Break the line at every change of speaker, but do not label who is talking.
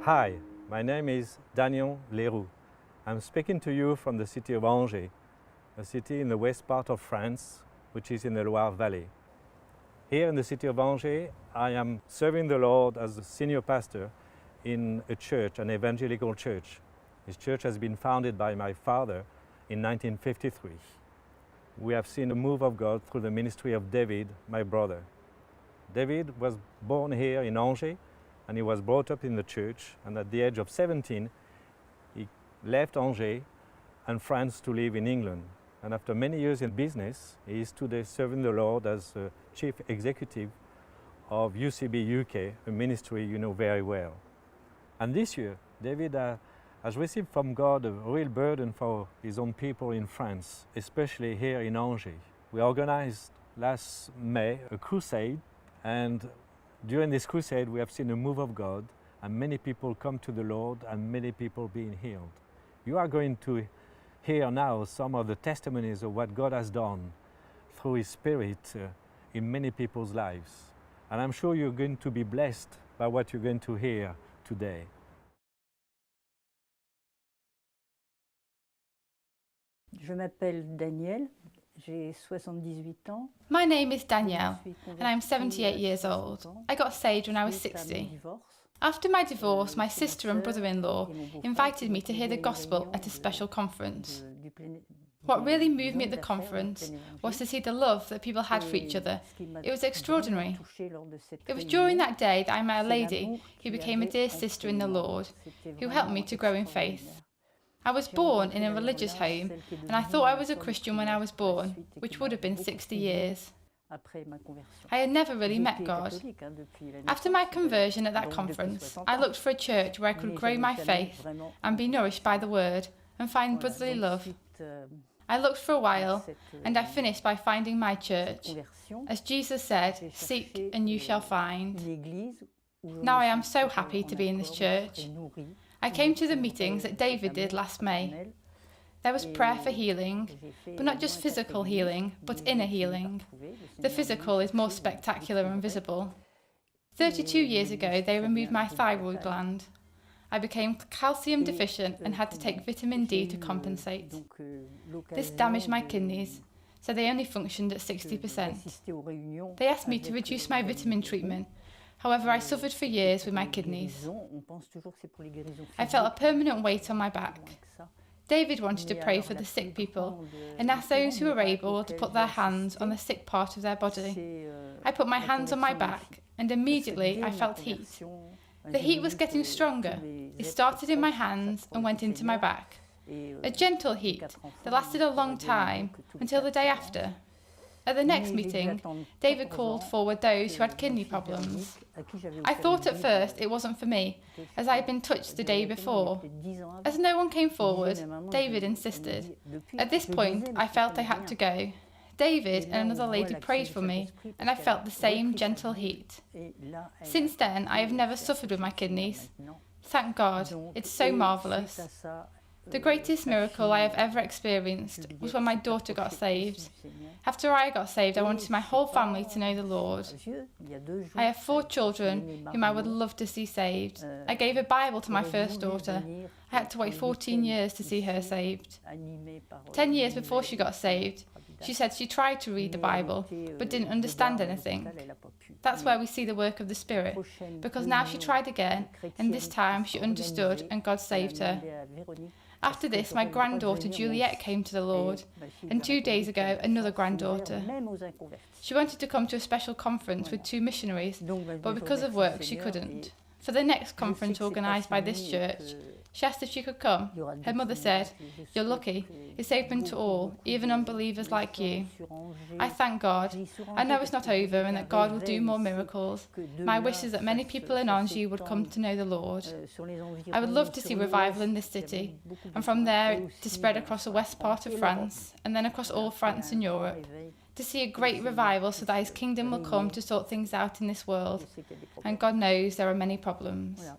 Hi, my name is Danielle. I'm speaking to you from the city of Angers, a city in the west part of France, which is in the Loire Valley. Here in the city of Angers, I am serving the Lord as a senior pastor in a church, an evangelical church. This church has been founded by my father in 1953. We have seen a move of God through the ministry of David, my brother. David was born here in Angers, and he was brought up in the church, and at the age of 17, he left Angers and France to live in England. And after many years in business, he is today serving the Lord as chief executive of UCB UK, a ministry you know very well. And this year, David has received from God a real burden for his own people in France, especially here in Angers. We organized last May a crusade, and during this crusade, we have seen a move of God, and many people come to the Lord, and many people being healed. You are going to hear now some of the testimonies of what God has done through His Spirit in many people's lives. And I'm sure you're going to be blessed by what you're going to hear today.
Je m'appelle Danielle, j'ai 78 ans.
My name is Danielle, and I'm 78 years old. I got saved when I was 60. After my divorce, my sister and brother-in-law invited me to hear the gospel at a special conference. What really moved me at the conference was to see the love that people had for each other. It was extraordinary. It was during that day that I met a lady who became a dear sister in the Lord, who helped me to grow in faith. I was born in a religious home, and I thought I was a Christian when I was born, which would have been 60 years. I had never really met God. After my conversion at that conference, I looked for a church where I could grow my faith and be nourished by the Word and find brotherly love. I looked for a while, and I finished by finding my church. As Jesus said, "Seek and you shall find." Now I am so happy to be in this church. I came to the meetings that David did last May. There was prayer for healing, but not just physical healing, but inner healing. The physical is more spectacular and visible. 32 years ago, they removed my thyroid gland. I became calcium deficient and had to take vitamin D to compensate. This damaged my kidneys, so they only functioned at 60%. They asked me to reduce my vitamin treatment. However, I suffered for years with my kidneys. I felt a permanent weight on my back. David wanted to pray for the sick people and asked those who were able to put their hands on the sick part of their body. I put my hands on my back, and immediately I felt heat. The heat was getting stronger. It started in my hands and went into my back. A gentle heat that lasted a long time, until the day after. At the next meeting, David called forward those who had kidney problems. I thought at first it wasn't for me, as I had been touched the day before. As no one came forward, David insisted. At this point, I felt I had to go. David and another lady prayed for me, and I felt the same gentle heat. Since then, I have never suffered with my kidneys. Thank God, it's so marvellous. The greatest miracle I have ever experienced was when my daughter got saved. After I got saved, I wanted my whole family to know the Lord. I have 4 children whom I would love to see saved. I gave a Bible to my first daughter. I had to wait 14 years to see her saved. 10 years before she got saved, she said she tried to read the Bible, but didn't understand anything. That's where we see the work of the Spirit, because now she tried again, and this time she understood and God saved her. After this, my granddaughter Juliette came to the Lord, and 2 days ago, another granddaughter. She wanted to come to a special conference with 2 missionaries, but because of work she couldn't. For the next conference organised by this church, she asked if she could come. Her mother said, "You're lucky. It's open to all, even unbelievers like you." I thank God. I know it's not over and that God will do more miracles. My wish is that many people in Angers would come to know the Lord. I would love to see revival in this city, and from there to spread across the west part of France, and then across all France and Europe. To see a great revival so that His kingdom will come to sort things out in this world. And God knows there are many problems.